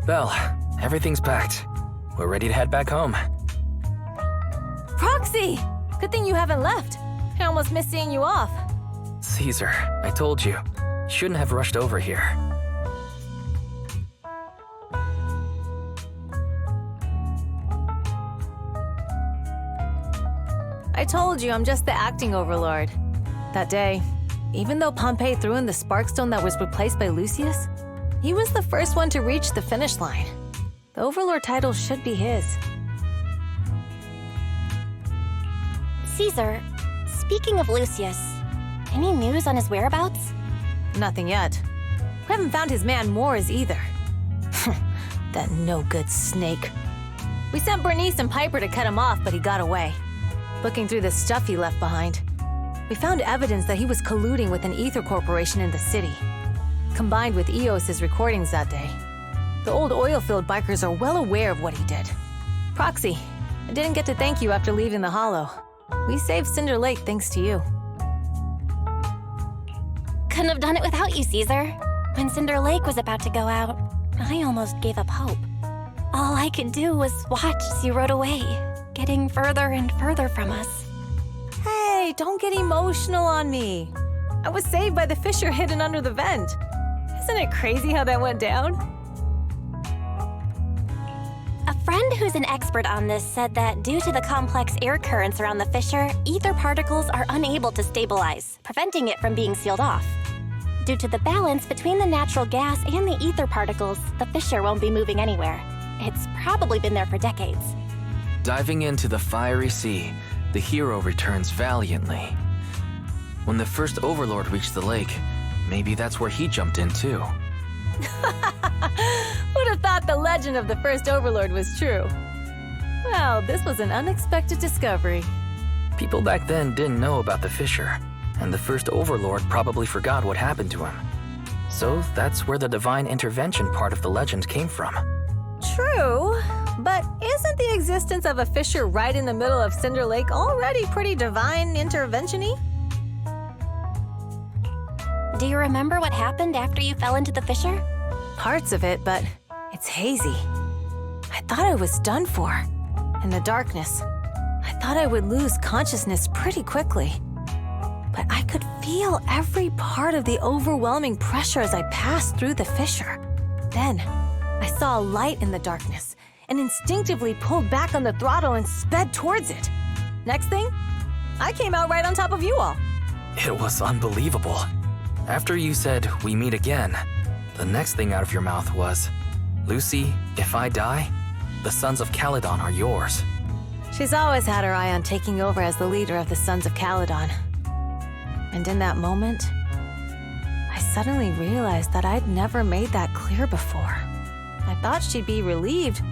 Belle, everything's packed. We're ready to head back home. Proxy! Good thing you haven't left. I almost missed seeing you off. Caesar, I told you. Shouldn't have rushed over here. I told you I'm just the acting overlord. That day, even though Pompey threw in the Sparkstone that was replaced by Lucius, he was the first one to reach the finish line. The overlord title should be his. Caesar, speaking of Lucius, any news on his whereabouts? Nothing yet. We haven't found his man Moores either. That no-good snake. We sent Bernice and Piper to cut him off, but he got away. Looking through the stuff he left behind, we found evidence that he was colluding with an ether corporation in the city, combined with Eos's recordings that day. The old oil-field bikers are well aware of what he did. Proxy, I didn't get to thank you after leaving the Hollow. We saved Cinder Lake thanks to you. Couldn't have done it without you, Caesar. When Cinder Lake was about to go out, I almost gave up hope. All I could do was watch as you rode away, getting further and further from us. Hey, don't get emotional on me. I was saved by the fissure hidden under the vent. Isn't it crazy how that went down? A friend who's an expert on this said that due to the complex air currents around the fissure, ether particles are unable to stabilize, preventing it from being sealed off. Due to the balance between the natural gas and the ether particles, the fissure won't be moving anywhere. It's probably been there for decades. Diving into the fiery sea, the hero returns valiantly. When the first overlord reached the lake, maybe that's where he jumped in too. Who'd have thought the legend of the first overlord was true? Well, this was an unexpected discovery. People back then didn't know about the fissure, and the first overlord probably forgot what happened to him. So that's where the divine intervention part of the legend came from. True, but isn't the existence of a fissure right in the middle of Cinder Lake already pretty divine intervention-y? Do you remember what happened after you fell into the fissure? Parts of it, but it's hazy. I thought I was done for. In the darkness, I thought I would lose consciousness pretty quickly. But I could feel every part of the overwhelming pressure as I passed through the fissure. Then, I saw a light in the darkness and instinctively pulled back on the throttle and sped towards it. Next thing, I came out right on top of you all. It was unbelievable. After you said, "We meet again," the next thing out of your mouth was, "Lucy, if I die, the Sons of Caledon are yours." She's always had her eye on taking over as the leader of the Sons of Caledon. And in that moment, I suddenly realized that I'd never made that clear before. I thought she'd be relieved,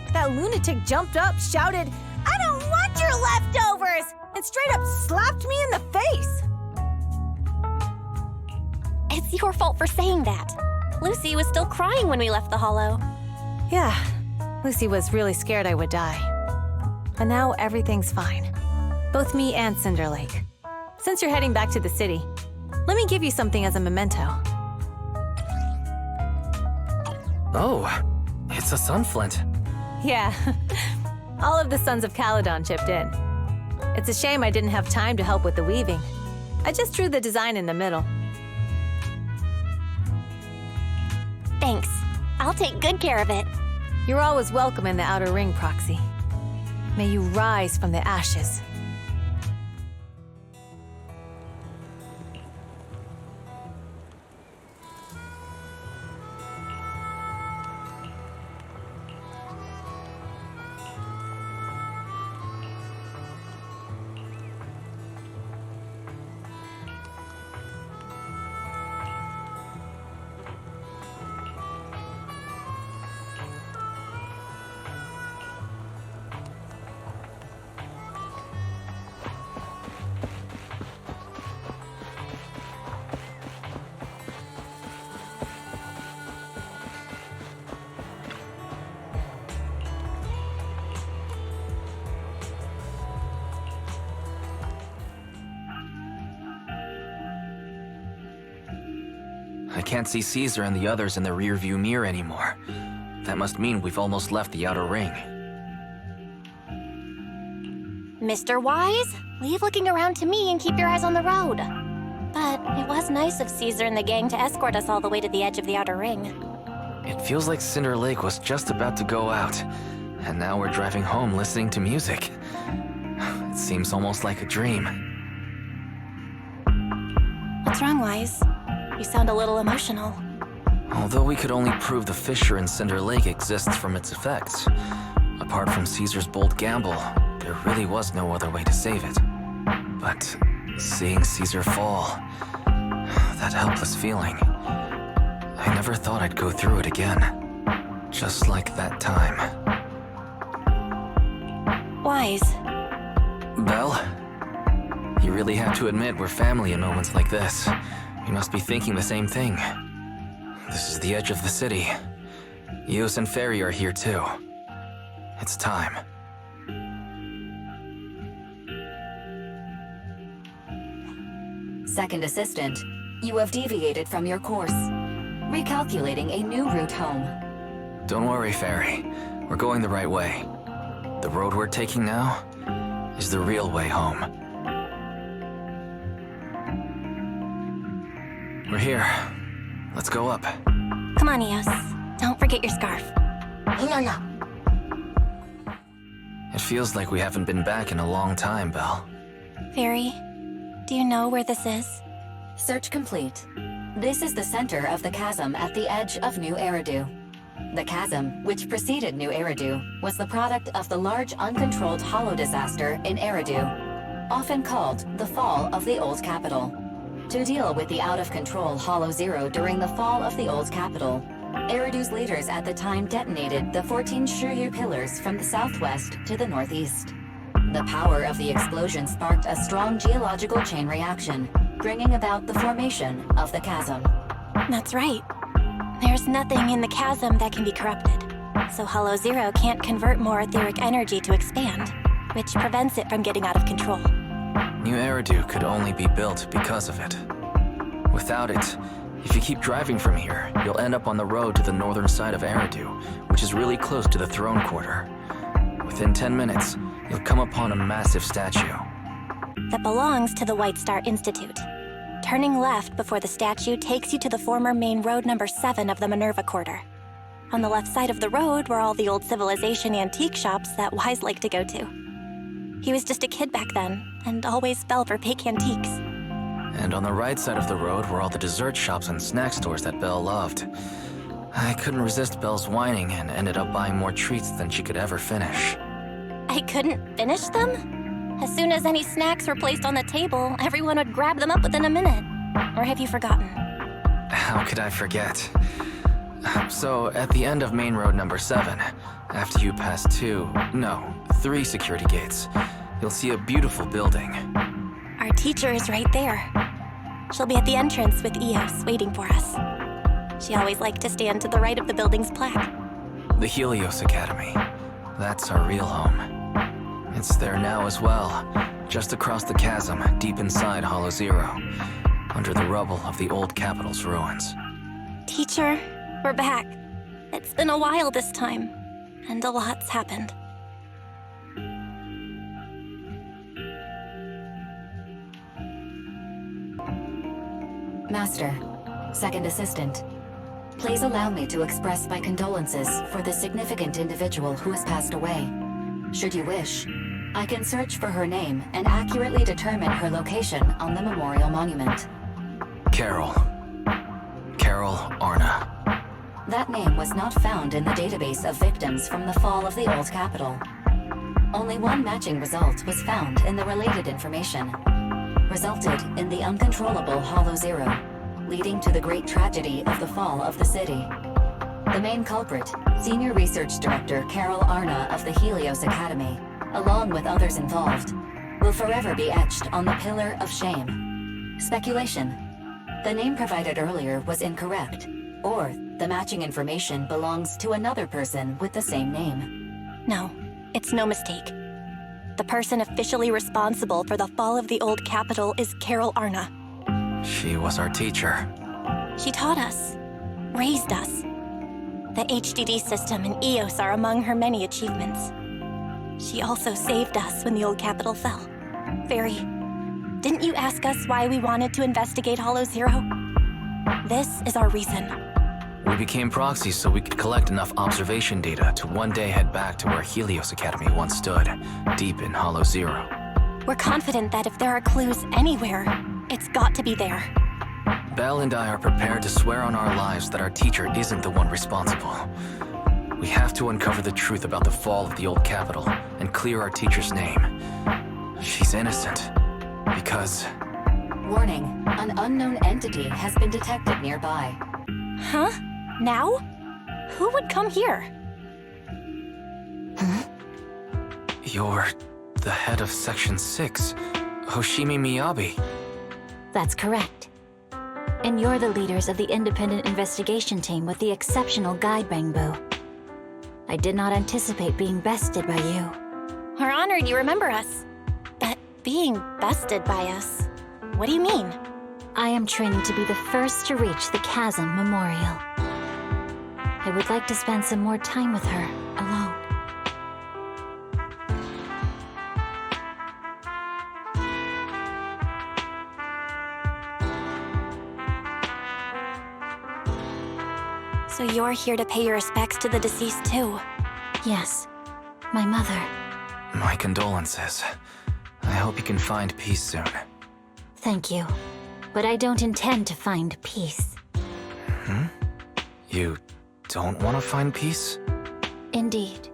but that lunatic jumped up, shouted, "I don't want your leftovers!" and straight up slapped me in the face. It's your fault for saying that. Lucy was still crying when we left the Hollow. Yeah, Lucy was really scared I would die. But now everything's fine. Both me and Cinder Lake. Since you're heading back to the city, let me give you something as a memento. Oh, it's a sunflint. Yeah, all of the Sons of Caledon chipped in. It's a shame I didn't have time to help with the weaving. I just drew the design in the middle. Thanks. I'll take good care of it. You're always welcome in the Outer Ring, Proxy. May you rise from the ashes. I can't see Caesar and the others in the rearview mirror anymore. That must mean we've almost left the outer ring. Mr. Wise, leave looking around to me and keep your eyes on the road. But it was nice of Caesar and the gang to escort us all the way to the edge of the outer ring. It feels like Cinder Lake was just about to go out, and now we're driving home listening to music. It seems almost like a dream. What's wrong, Wise? You sound a little emotional. Although we could only prove the fissure in Cinder Lake exists from its effects, apart from Caesar's bold gamble, there really was no other way to save it. But seeing Caesar fall, that helpless feeling, I never thought I'd go through it again. Just like that time. Wise. Belle? You really have to admit we're family in moments like this. You must be thinking the same thing. This is the edge of the city. Eos and Fairy are here too. It's time. Second Assistant, you have deviated from your course. Recalculating a new route home. Don't worry, Fairy. We're going the right way. The road we're taking now is the real way home. We're here. Let's go up. Come on, Eos. Don't forget your scarf. It feels like we haven't been back in a long time, Belle. Fairy, do you know where this is? Search complete. This is the center of the chasm at the edge of New Eridu. The chasm, which preceded New Eridu, was the product of the large uncontrolled hollow disaster in Eridu, often called the fall of the Old Capital. To deal with the out-of-control Hollow Zero during the fall of the Old Capital, Eridu's leaders at the time detonated the 14 Shuryu pillars from the southwest to the northeast. The power of the explosion sparked a strong geological chain reaction, bringing about the formation of the chasm. That's right. There's nothing in the chasm that can be corrupted, so Hollow Zero can't convert more etheric energy to expand, which prevents it from getting out of control. New Eridu could only be built because of it. Without it, if you keep driving from here, you'll end up on the road to the northern side of Eridu, which is really close to the throne quarter. Within 10 minutes, you'll come upon a massive statue. That belongs to the White Star Institute. Turning left before the statue takes you to the former main road number 7 of the Minerva Quarter. On the left side of the road were all the old civilization antique shops that Wise liked to go to. He was just a kid back then, and always fell for fake antiques. And on the right side of the road were all the dessert shops and snack stores that Belle loved. I couldn't resist Belle's whining and ended up buying more treats than she could ever finish. I couldn't finish them? As soon as any snacks were placed on the table, everyone would grab them up within a minute. Or have you forgotten? How could I forget? So, at the end of main road number 7, after you pass 3 security gates, you'll see a beautiful building. Our teacher is right there. She'll be at the entrance with Eos waiting for us. She always liked to stand to the right of the building's plaque. The Helios Academy. That's our real home. It's there now as well, just across the chasm, deep inside Hollow Zero, under the rubble of the old capital's ruins. Teacher, we're back. It's been a while this time, and a lot's happened. Master, Second Assistant, please allow me to express my condolences for the significant individual who has passed away. Should you wish, I can search for her name and accurately determine her location on the memorial monument. Carol Arna. That name was not found in the database of victims from the fall of the Old Capital. Only one matching result was found in the related information. Resulted in the uncontrollable Hollow Zero, leading to the great tragedy of the fall of the city. The main culprit, Senior Research Director Carol Arna of the Helios Academy, along with others involved, will forever be etched on the Pillar of Shame. Speculation. The name provided earlier was incorrect, or the matching information belongs to another person with the same name. No, it's no mistake. The person officially responsible for the fall of the Old Capital is Carol Arna. She was our teacher. She taught us, raised us. The HDD System and EOS are among her many achievements. She also saved us when the old capital fell. Fairy, didn't you ask us why we wanted to investigate Hollow Zero? This is our reason. We became proxies so we could collect enough observation data to one day head back to where Helios Academy once stood, deep in Hollow Zero. We're confident that if there are clues anywhere, it's got to be there. Belle and I are prepared to swear on our lives that our teacher isn't the one responsible. We have to uncover the truth about the fall of the old capital and clear our teacher's name. She's innocent, because... Warning, an unknown entity has been detected nearby. Huh? Now? Who would come here? You're the head of Section 6, Hoshimi Miyabi. That's correct. And you're the leaders of the independent investigation team with the exceptional guide Bangbu. I did not anticipate being bested by you. We're honored you remember us. But being bested by us, what do you mean? I am training to be the first to reach the Chasm Memorial. I would like to spend some more time with her, alone. So you're here to pay your respects to the deceased too? Yes, my mother. My condolences. I hope you can find peace soon. Thank you. But I don't intend to find peace. You don't want to find peace? Indeed.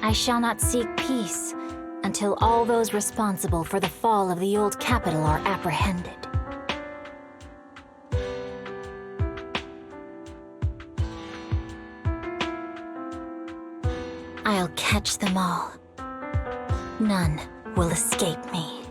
I shall not seek peace until all those responsible for the fall of the old capital are apprehended. I'll catch them all. None will escape me.